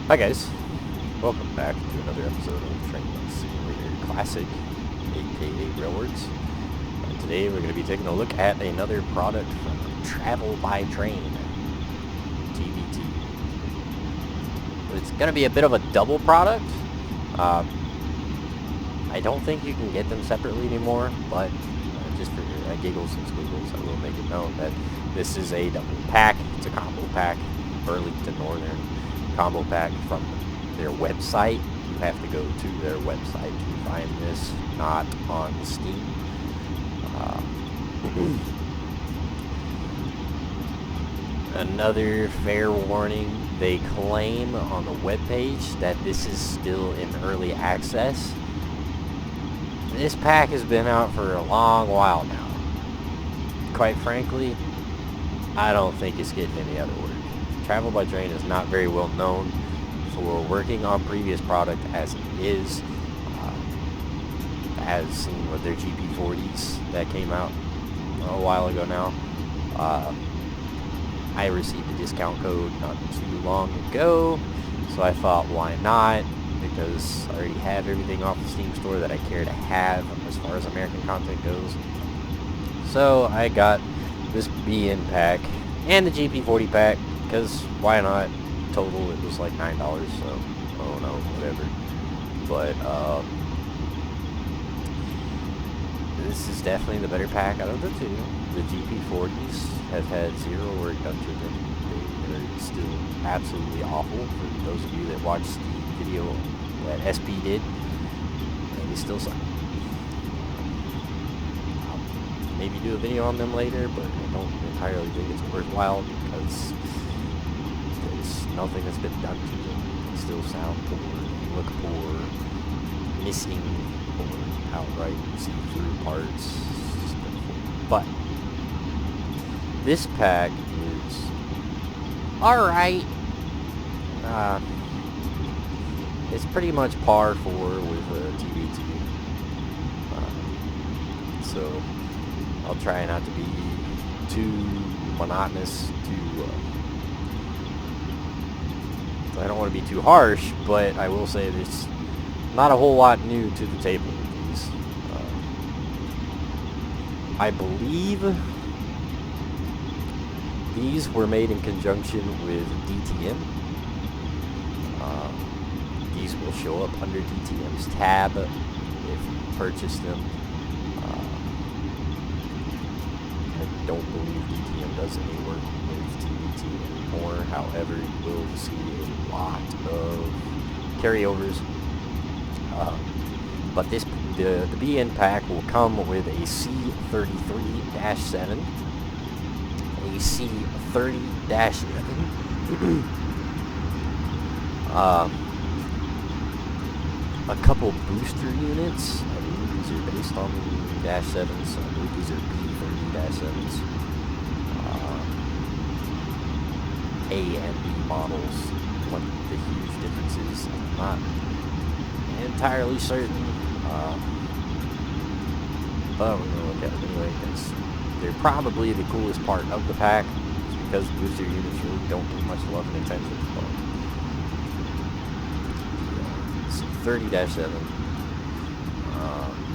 Hi guys, welcome back to another episode of Train Simulator Classic, aka Railworks. And today we're going to be taking a look at another product from TravelByTrain, TBT. It's going to be a bit of a double product. I don't think you can get them separately anymore, but just for giggles and squiggles, I will make it known that this is a double pack. It's a combo pack, Burlington Northern combo pack from their website. You have to go to their website to find this, not on Steam. Another fair warning, they claim on the webpage that this is still in early access. This pack has been out for a long while now. Quite frankly, I don't think it's getting any other work. TravelByTrain is not very well known for working on previous product as it is. As seen with their GP40s that came out a while ago now. I received a discount code not too long ago, so I thought, why not? Because I already have everything off the Steam store that I care to have as far as American content goes. So I got this BN pack and the GP40 pack, because why not? Total, it was like $9, so oh no, whatever. But this is definitely the better pack out of the two. The GP40s have had zero work done to them. They are still absolutely awful. For those of you that watched the video that SP did, they still suck. I'll maybe do a video on them later, but I don't entirely think it's worthwhile because there's nothing that's been done to them. They still sound poor, look poor, missing, or outright see-through parts. But this pack is alright. It's pretty much par for with TBT. So I'll try not to be too monotonous, I don't want to be too harsh, but I will say there's not a whole lot new to the table with these. I believe these were made in conjunction with DTM. These will show up under DTM's tab if you purchase them. I don't believe DTM does any work with TBT anymore. However, you will see a lot of carryovers. But the BN pack will come with a C33-7, a C30-11, a couple booster units. I believe these are based on the Dash 7s, so I believe these are B30-7s. A and B models. What the huge difference is, I'm not entirely certain. But we're going to look at them anyway, because they're probably the coolest part of the pack, because booster units really don't get much love and attention. So 30-7,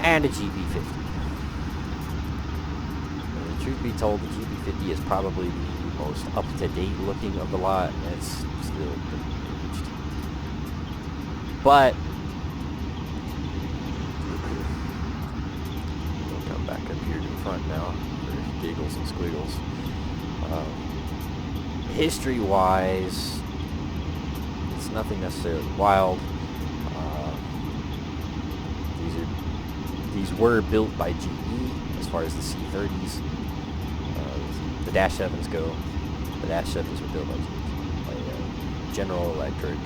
and a GP50. And truth be told, the GP50 is probably the most up-to-date looking of the lot, and it's still pretty aged. But we'll come back up here to the front now for giggles and squiggles. History-wise, it's nothing necessarily wild. These were built by GE as far as the C30s. The Dash 7s go. The Dash 7s were built by General Electric.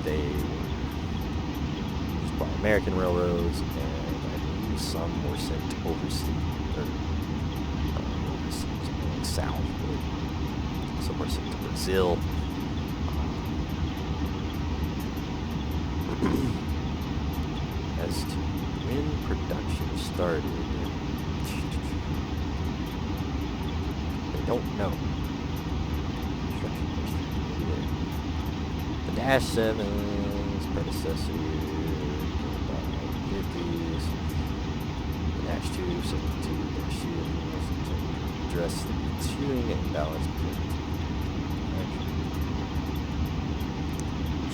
They used by American railroads, and I believe some were sent overseas, south, but some were sent to Brazil. As to when production started, they don't know. Dash 7's predecessor, 50s, Dash 2, 72, Dash 2, address the shooting imbalance.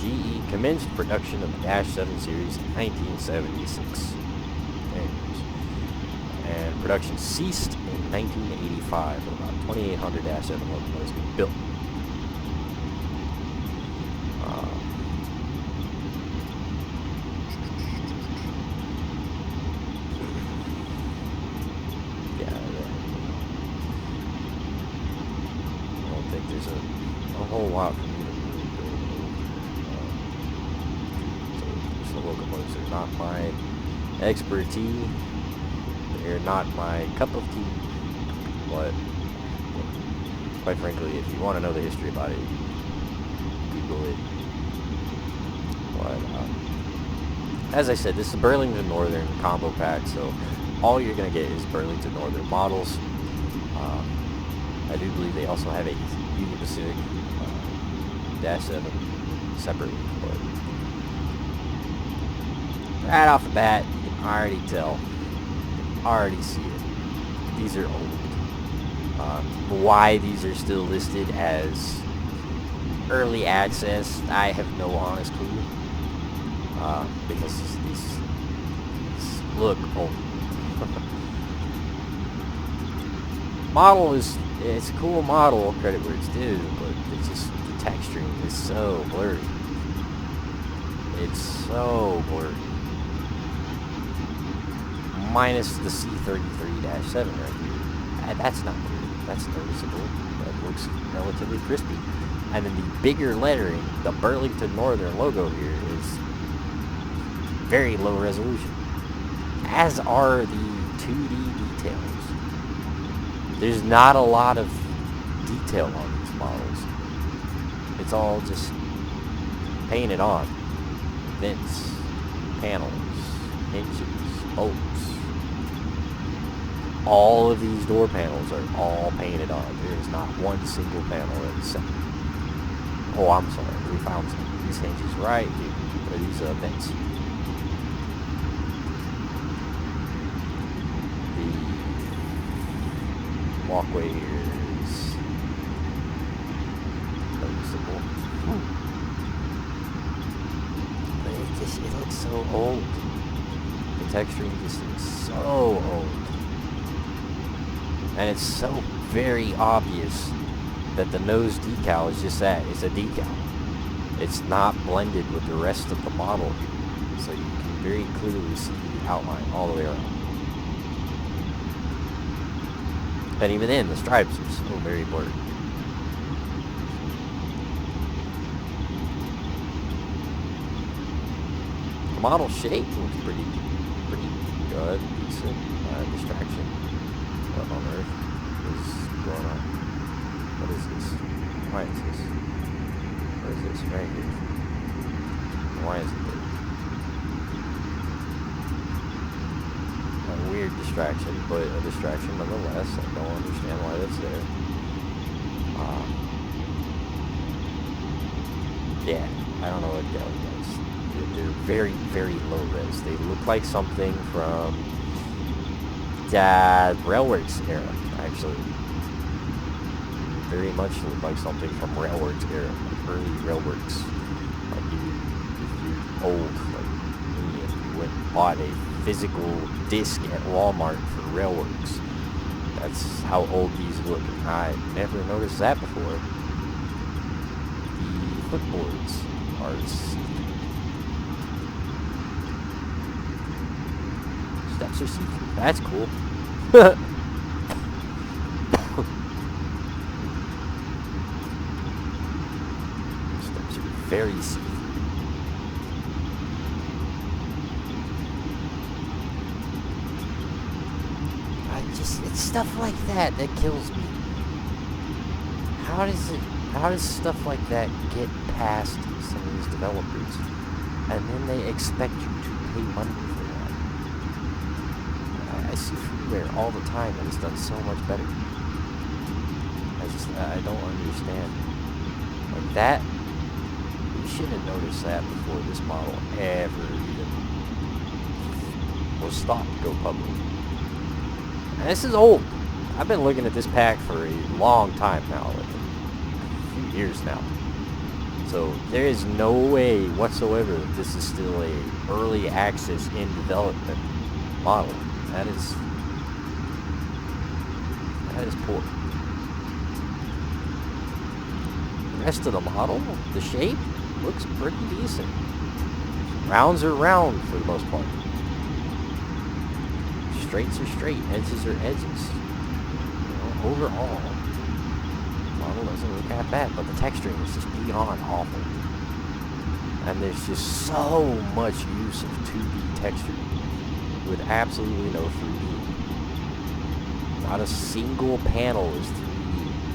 GE commenced production of the Dash 7 series in 1976. And production ceased in 1985 with about 2,800 Dash 7 locomotives being built. I don't think there's a whole lot for me to really go over. So locomotives are not my expertise. They're not my cup of tea, but quite frankly, if you want to know the history about it, Google it. But as I said, this is Burlington Northern combo pack, so all you're going to get is Burlington Northern models. I do believe they also have a Union Pacific Dash 7 separately, but right off the bat, you can already tell. Already see it. These are old. Why these are still listed as early access, I have no honest clue. Because these look old. Model it's a cool model, credit where it's due, but it's just the texturing is so blurry. It's so blurry. Minus the C33-7 right here. That's not good. That's noticeable. That looks relatively crispy. And then the bigger lettering, the Burlington Northern logo here, is very low resolution. As are the 2D details. There's not a lot of detail on these models. It's all just painted on. Vents, panels, hinges, bolts. All of these door panels are all painted on. There is not one single panel that's separate. Oh, I'm sorry. We found some. These hinges right here. Or these vents. The walkway here is noticeable. But it looks so old. The texturing just looks so old. And it's so very obvious that the nose decal is just that. It's a decal. It's not blended with the rest of the model here. So you can very clearly see the outline all the way around. And even then, the stripes are still very blurred. The model shape looks pretty good, decent. Distraction. What on earth is going on? What is this? Why is this? What is this right here? Why is it there? A weird distraction, but a distraction nonetheless. I don't understand why that's there. Yeah, I don't know what that was. They're very, very low res. They look like something from Railworks era, actually. Very much look like something from Railworks era, like early Railworks. Like if you're old, like me, if you went and bought a physical disc at Walmart for Railworks. That's how old these look. I never noticed that before. The footboards are steps are see-through. That's cool. Steps are very see-through. It's stuff like that kills me. How does stuff like that get past some of these developers, and then they expect you to pay money for that? I see freeware all the time, and it's done so much better. I don't understand. Like that, you should have noticed that before this model ever even was thought to go public. And this is old. I've been looking at this pack for a long time now, like a few years now. So there is no way whatsoever that this is still a early access in development model. That is poor. The rest of the model, the shape, looks pretty decent. Rounds are round for the most part. Straights are straight, edges are edges. You know, overall, the model doesn't look that bad, but the texturing is just beyond awful. And there's just so much use of 2D texturing with absolutely no 3D. Not a single panel is 3D.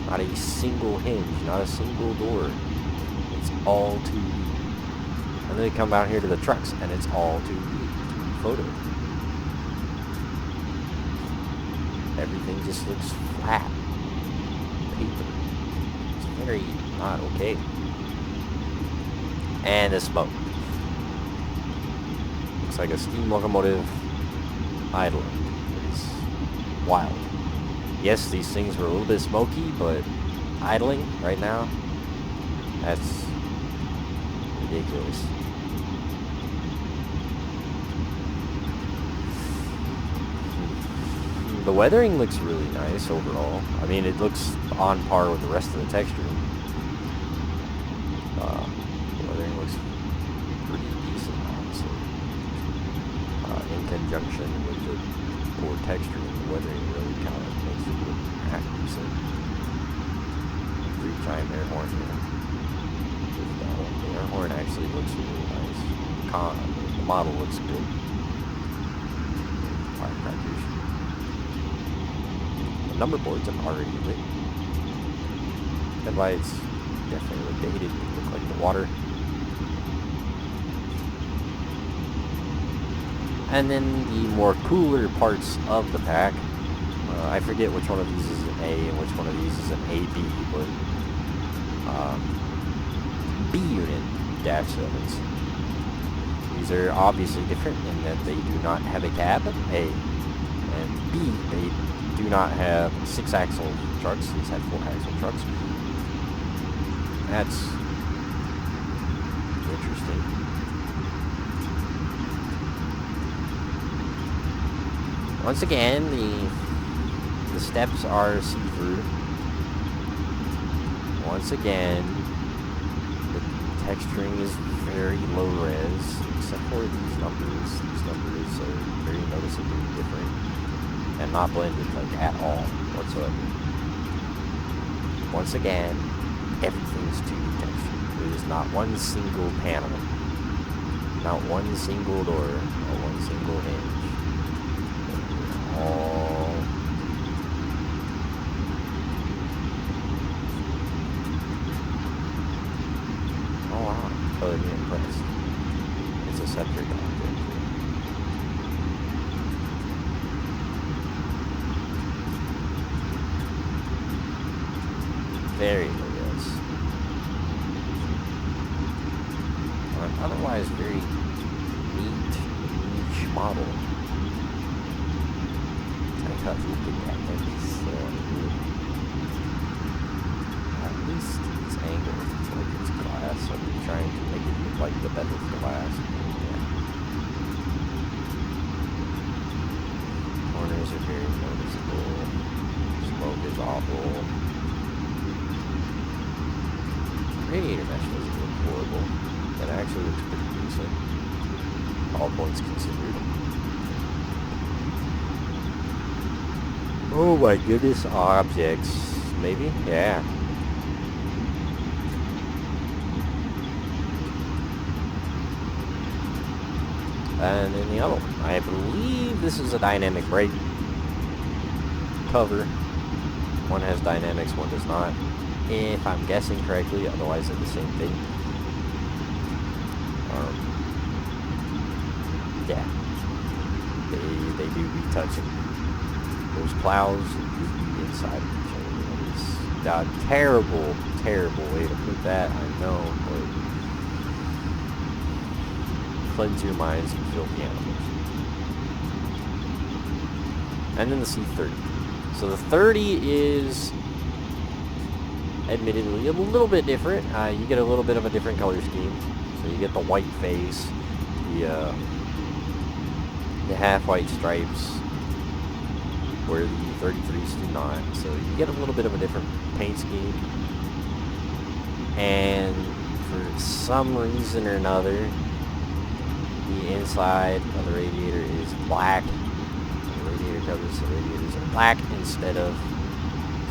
Not a single hinge, not a single door. It's all 2D. And then they come out here to the trucks, and it's all 2D photo. Everything just looks flat. Paper. It's very not okay. And the smoke. Looks like a steam locomotive idling. It's wild. Yes, these things were a little bit smoky, but idling right now, that's ridiculous. The weathering looks really nice overall. I mean, it looks on par with the rest of the texture. The weathering looks pretty decent, honestly. In conjunction with the poor texture, the weathering really kind of makes it look half decent. 3-chime air horn here. The air horn actually looks really nice. The model looks good. Firecrackers. The number boards are already lit. Headlights definitely look dated. Look like the water. And then the more cooler parts of the pack. I forget which one of these is an A and which one of these is an AB, but B unit dash 7s. These are obviously different in that they do not have a cab, A, and B, they do not have 6-axle trucks. These have 4-axle trucks. That's interesting. Once again, the steps are see-through. Once again, the texturing is very low res, except for these numbers. These numbers are very noticeably different and not blended like at all whatsoever. Once again, everything's 2D texture. There is not one single panel, not one single door, or one single hinge. All wow, totally impressed. It's a separate object. Very low res. Otherwise very neat, niche model. At least it's angled. It's like it's glass. So I'm trying to make it look like the bed of glass. Yeah. Corners are very noticeable. Smoke is awful. Radiator mesh doesn't look horrible. It actually looks pretty decent. All points considered. Oh my goodness, objects. Maybe? Yeah. And then the other one. I believe this is a dynamic brake cover. One has dynamics, one does not. If I'm guessing correctly, otherwise they're the same thing. Yeah. They do be touching. Those plows inside of each other. It's a terrible, terrible way to put that, I know, but cleanse your minds, you filthy animals. And then the C30. So the 30 is admittedly a little bit different. You get a little bit of a different color scheme. So you get the white face, the half-white stripes, where the 33s do not. So you get a little bit of a different paint scheme. And for some reason or another, the inside of the radiator is black. The radiator covers, the radiators are black instead of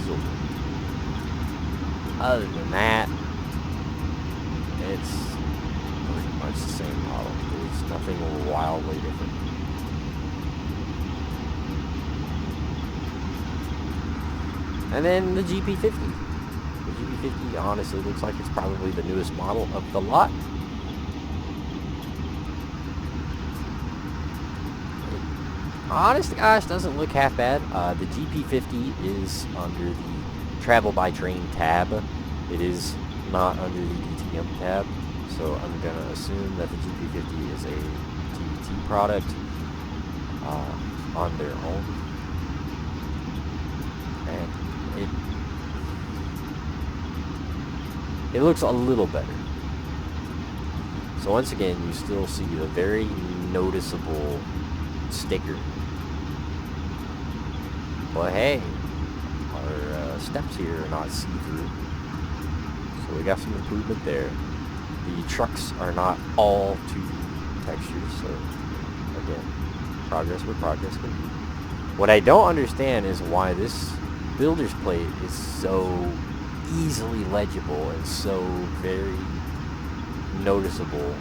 silver. Other than that, it's pretty much the same model. There's nothing wildly different. And then the GP50. The GP50 honestly looks like it's probably the newest model of the lot. Honest to gosh, doesn't look half bad. The GP50 is under the TravelByTrain tab. It is not under the DTM tab. So I'm going to assume that the GP50 is a TBT product on their own. And it looks a little better. So once again, you still see the very noticeable sticker. But hey, our steps here are not see-through. So we got some improvement there. The trucks are not all 2D textures, so again, progress where progress can be. What I don't understand is why this builder's plate is so easily legible and so very noticeable.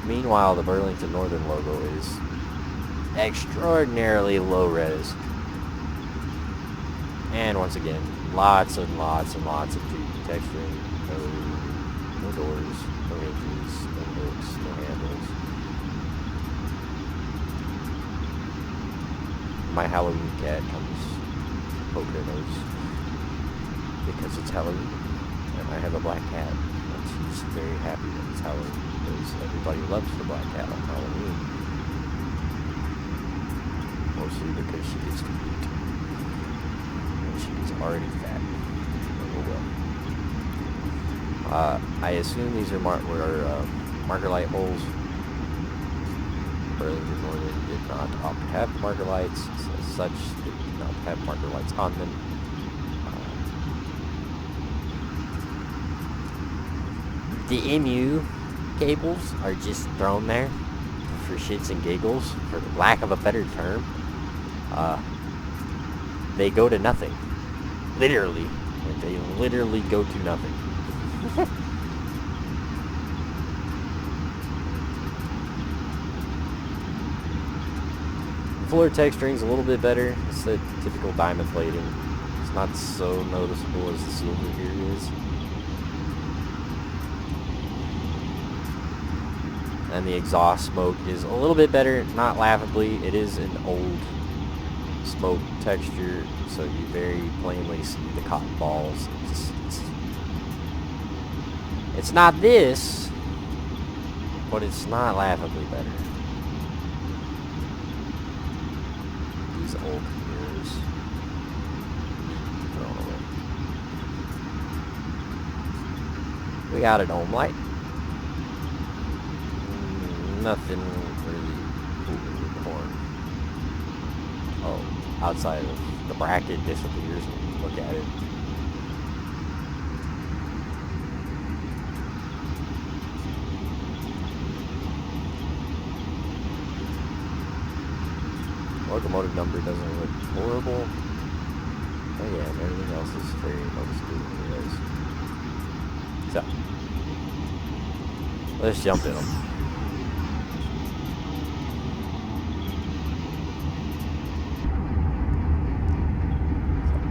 Meanwhile, the Burlington Northern logo is extraordinarily low res. And once again, lots and lots and lots of 2D texturing. No doors, no hinges, no hooks, no handles. My Halloween cat comes poking her nose because it's Halloween, and I have a black cat, and she's very happy that it's Halloween because everybody loves the black cat on Halloween. Mostly because she gets to eat, and she's already fat. Oh well. I assume these are marker light holes. Burlington Northern did not opt to have marker lights, so as such, they did not have marker lights on them. The MU cables are just thrown there for shits and giggles, for lack of a better term. They go to nothing. Literally. They literally go to nothing. The floor texturing's a little bit better. It's the typical diamond plating. It's not so noticeable as the silver here is. And the exhaust smoke is a little bit better, not laughably. It is an old smoke texture, so you very plainly see the cotton balls. It's not this, but it's not laughably better. These old mirrors. Thrown away. We got a dome light. Nothing really cool with the horn. Oh, outside of the bracket disappears when you look at it. Locomotive number doesn't look horrible. Oh yeah, and everything else is very noticeable anyways. So, let's jump in them.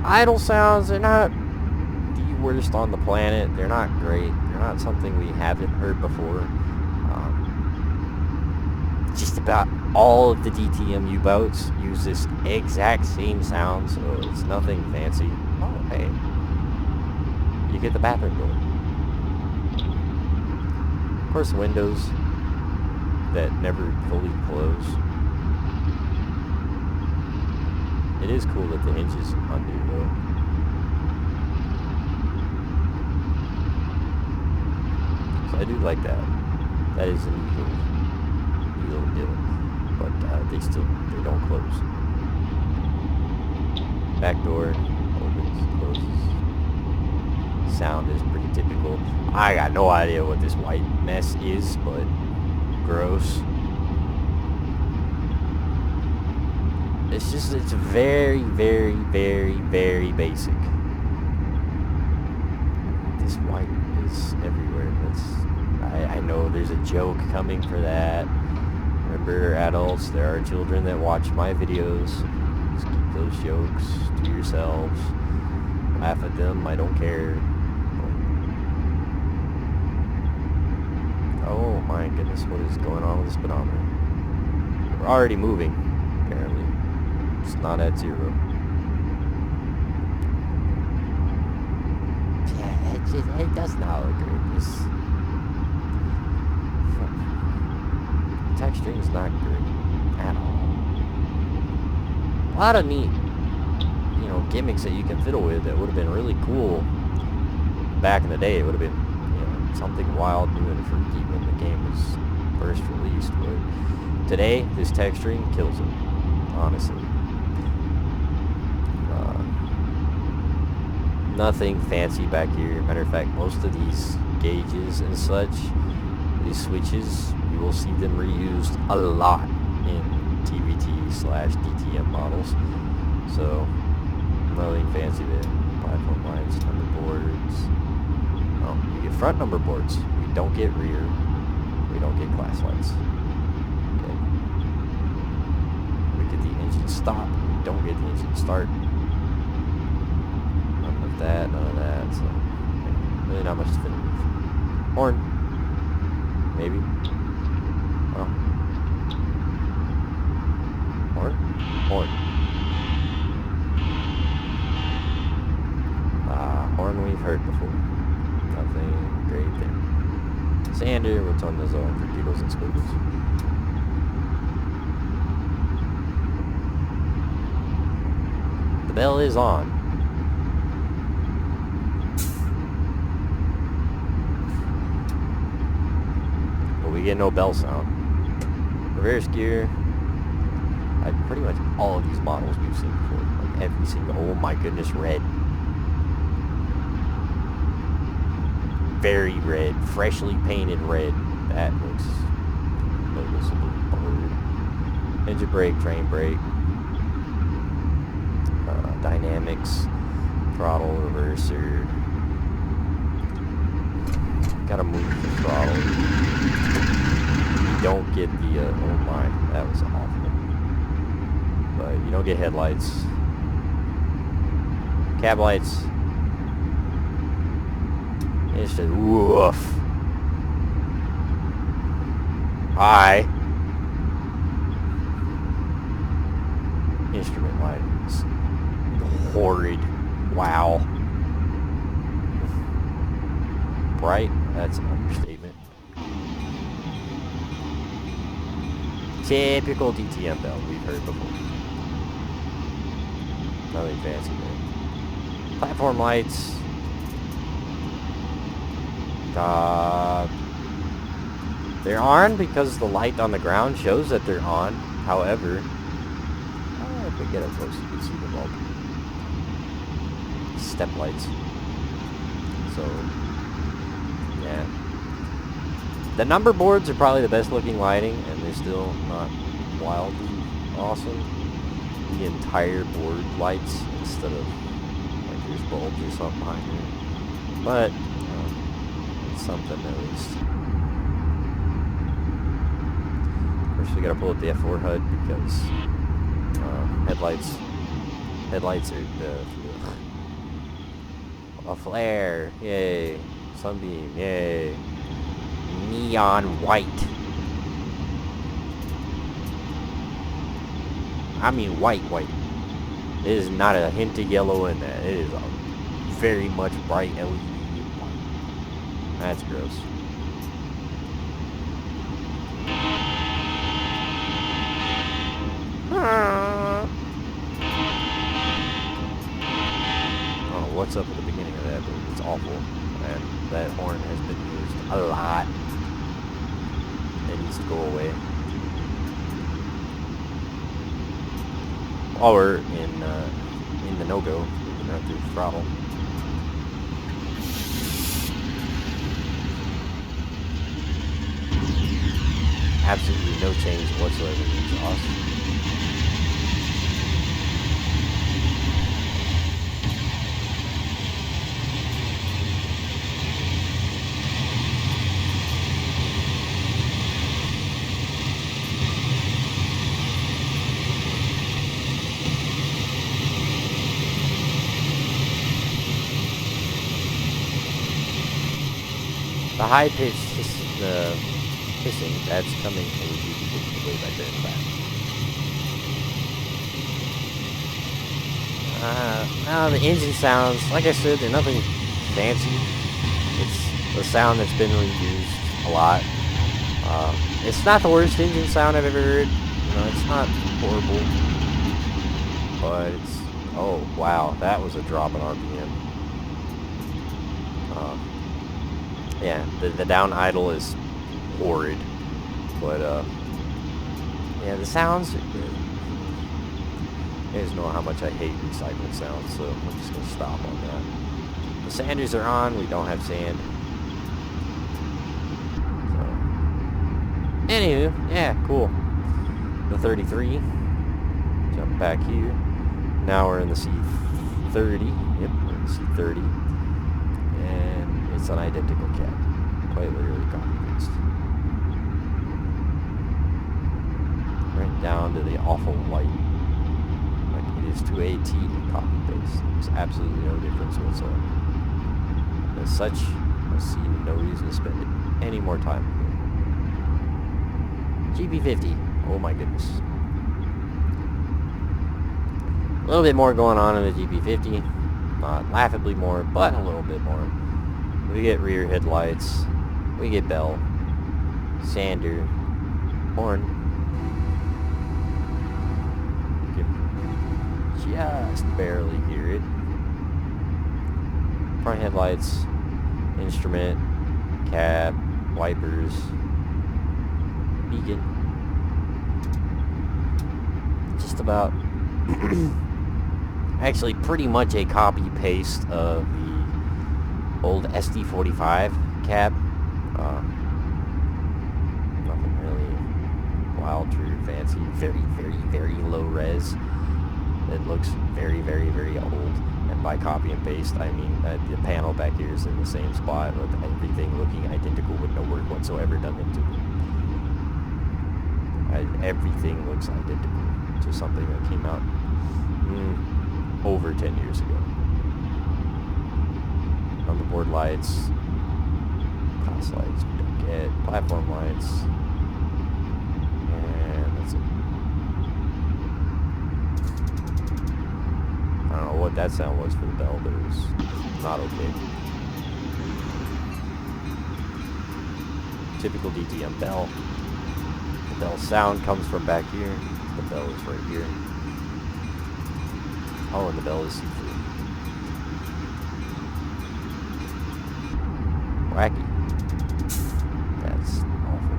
Idle sounds, they're not the worst on the planet. They're not great. They're not something we haven't heard before. Just about all of the DTM U-boats use this exact same sound, so it's nothing fancy. Oh, hey. You get the bathroom door. Of course, windows. that never fully close. It is cool that the hinge is under though. So I do like that. That is a neat little deal. But they don't close. Back door opens, closes. Sound is pretty typical. I got no idea what this white mess is, but gross. It's very, very, very, very basic. This white is everywhere. I know there's a joke coming for that. Remember, adults, there are children that watch my videos. Just keep those jokes to yourselves. Laugh at them, I don't care. Oh my goodness, what is going on with the speedometer? We're already moving, apparently. It's not at 0. Yeah, it does not look great. Texturing is not great at all. A lot of neat, gimmicks that you can fiddle with that would have been really cool back in the day. It would have been, something wild, new, and freaky when the game was first released. But today, this texturing kills it, honestly. Nothing fancy back here. Matter of fact, most of these gauges and such, these switches, you will see them reused a lot in TVT/DTM models. So, nothing fancy there. Platform lights, number boards. Oh, we get front number boards. We don't get rear. We don't get class lights. Okay. We get the engine stop. We don't get the engine start. None of that. So, really not much to fiddle with. Horn. Maybe. Oh. Horn. Horn we've heard before. Nothing great there. Sander, what's on the zone for giggles and squiggles? The bell is on. But we get no bell sound. Reverse gear. Pretty much all of these models we've seen before. Like every single, oh my goodness, red. Very red, freshly painted red. That looks noticeably blurred. Engine brake, train brake, dynamics, throttle, reverser. Gotta move the throttle. You don't get the, oh my, that was awful. But you don't get headlights. Cab lights. It's just woof. Hi. Instrument lights. Horrid. Wow. Bright? That's an understatement. Typical DTM bell we've heard before. Nothing fancy there. Platform lights. They're on because the light on the ground shows that they're on. However, if we get up close, you can see them all. Step lights. So, yeah. The number boards are probably the best looking lighting, and they're still not wildly awesome. The entire board lights instead of like there's bulbs or something behind it. But something at least. Of course, we gotta pull up the F4 HUD because headlights are a flare, yay! Sunbeam, yay! Neon white. I mean white. It is not a hint of yellow in that. It is a very much bright LED. That's gross. what's up with the beginning of that, but it's awful. And that horn has been used a lot. It needs to go away. While we're in the no-go, we're gonna have to throttle. Absolutely no change whatsoever in the exhaust. The high pitch hissing, that's coming from the GP50 way-by-train class. The engine sounds, like I said, they're nothing fancy. It's the sound that's been reused a lot. It's not the worst engine sound I've ever heard. You know, it's not horrible. But it's, oh wow, that was a drop in RPM. Yeah, the down idle is horrid, but yeah, the sounds. You guys know how much I hate recycled sounds, so I'm just gonna stop on that. The sanders are on. We don't have sand. So, anywho, yeah, cool. The 33. Jump back here. Now we're in the C30. Yep, we're in the C30. And it's an identical cab. Quite literally copy paste. Right down to the awful white. Like it is to a T copy paste. There's absolutely no difference whatsoever. As such, I see no reason to spend any more time here. GP50. Oh my goodness. A little bit more going on in the GP50. Not laughably more, but a little bit more. We get rear headlights. We get bell. Sander. Horn. You can just barely hear it. Front headlights. Instrument. Cab. Wipers. Beacon. Just about... actually pretty much a copy paste of the old SD45 cab. Nothing really wild, true, fancy, very low res. It looks very old, and by copy and paste I mean the panel back here is in the same spot with everything looking identical with no work whatsoever done into it. Everything looks identical to something that came out over 10 years ago. On the board lights, cross lights, we don't get platform lights, and that's it. I don't know what that sound was for the bell, but it was not okay. Typical DTM bell. The bell sound comes from back here. The bell is right here. Oh, and the bell is see-through. Wacky. That's awful.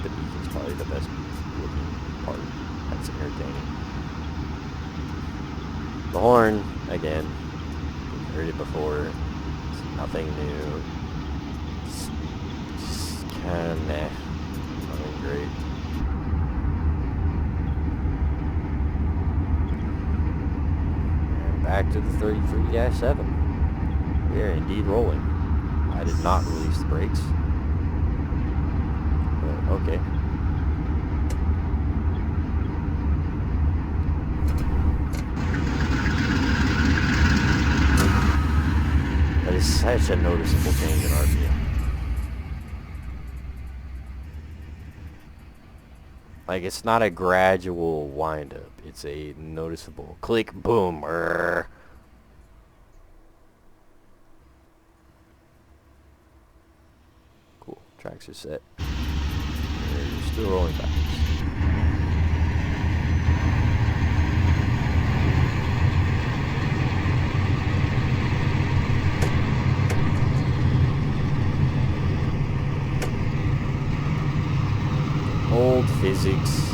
The beacon's probably the best looking part. That's entertaining. The horn, again, you've heard it before. It's nothing new. It's kind of meh. Nothing great. And back to the 33-7. We are indeed rolling. I did not release the brakes. But okay. That is such a noticeable change in RPM. Like, it's not a gradual wind-up. It's a noticeable click, boom, tracks are set. They're still rolling backwards. Old physics.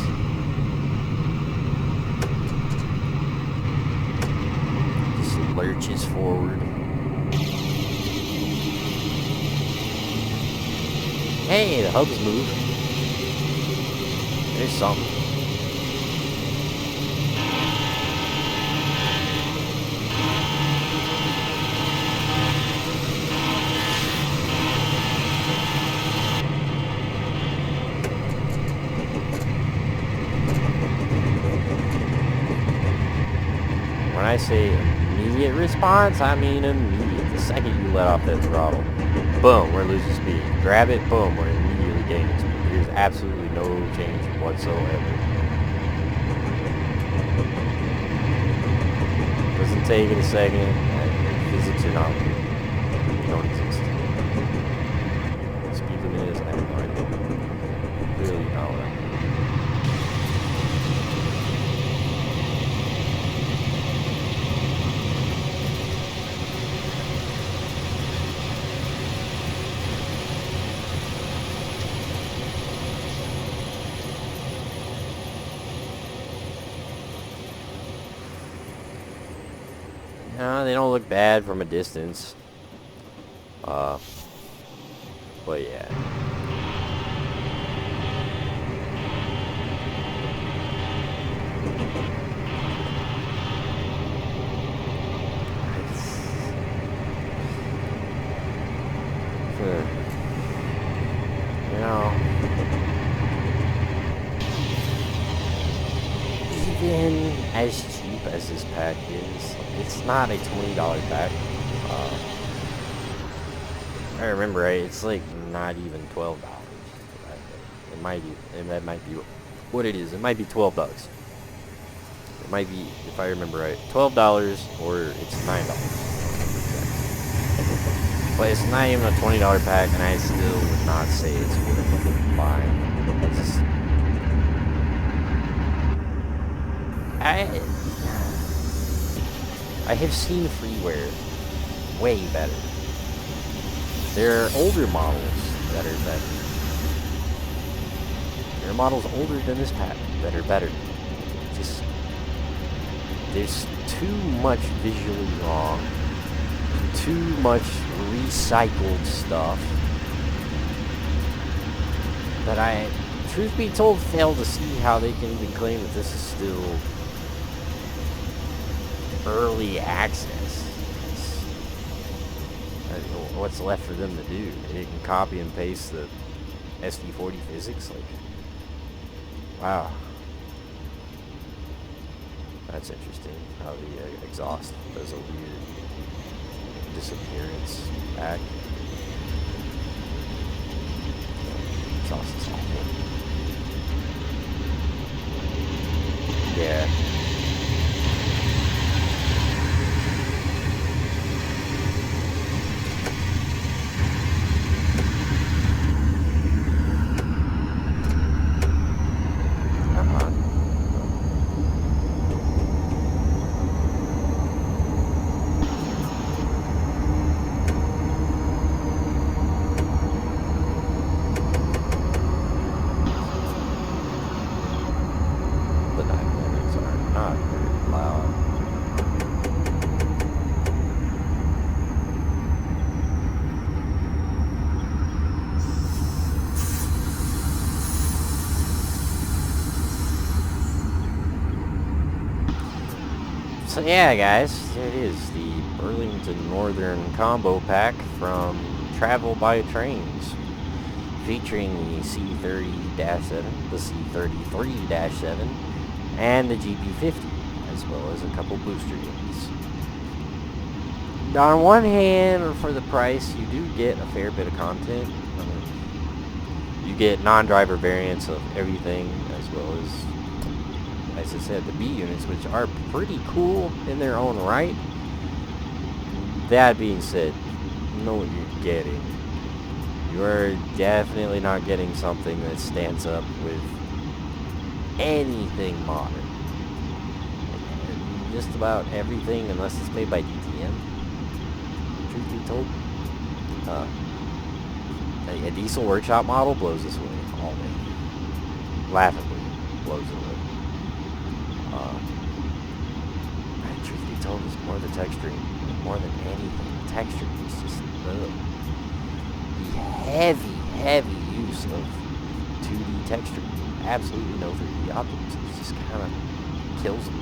Just lurches forward. Hey, the hubs move. There's something. When I say immediate response, I mean immediate. The second you let off that throttle, boom, we're losing speed. Grab it, boom, we're immediately gaining speed. There's absolutely no change whatsoever. Doesn't take it a second. Physics are not real. They don't exist. Speed limit is, I have no idea. Really not what I mean. No, they don't look bad from a distance. But yeah. You know, even as cheap as this pack is, it's not a $20 pack. If I remember right, it's like not even $12. It might be, and that might be what it is. It might be $12. It might be, if I remember right, $12 or it's $9. But it's not even a $20 pack, and I still would not say it's worth buying. It's just, I have seen freeware way better. There are older models that are better. There are models older than this pack that are better. Just, there's too much visually wrong, too much recycled stuff that I, truth be told, fail to see how they can even claim that this is still early access. What's left for them to do? They can copy and paste the SD40 physics? Like, wow. That's interesting how the exhaust does a weird disappearance back. Exhaust is awful. Yeah. So yeah, guys, there it is, the Burlington Northern Combo Pack from TravelByTrains, featuring the C30-7, the C33-7, and the GP50, as well as a couple booster units. On one hand, for the price, you do get a fair bit of content. You get non-driver variants of everything, as well as I said, the B units, which are pretty cool in their own right. That being said, you know what you're getting. You're definitely not getting something that stands up with anything modern. Just about everything, unless it's made by DTM, truth be told. A diesel workshop model blows this away all day. Laughably blows it away. Truth be told, it's more the texturing. More than anything, the texture is just the heavy use of 2D texture. Absolutely no 3D optics. It just kind of kills them.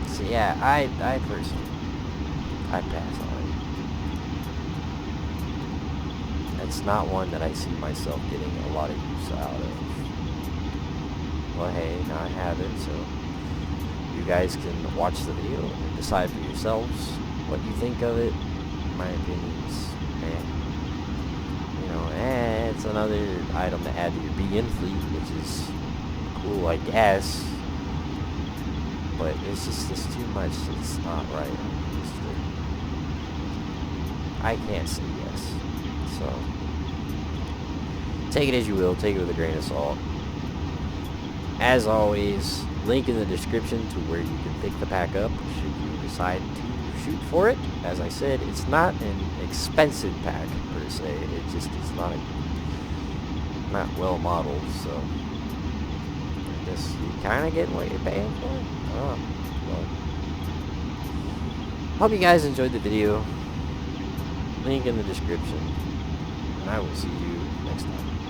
So yeah, I personally, I pass on it. It's not one that I see myself getting a lot of use out of. Well, hey, now I have it, so you guys can watch the video and decide for yourselves what you think of it. My opinion's, it's another item to add to your BN fleet, which is cool, I guess. But it's too much. It's not right. I can't say yes. So take it as you will. Take it with a grain of salt. As always, link in the description to where you can pick the pack up should you decide to shoot for it. As I said, it's not an expensive pack per se. It's not well modeled, so I guess you kind of get what you're paying for. Well, hope you guys enjoyed the video. Link in the description, and I will see you next time.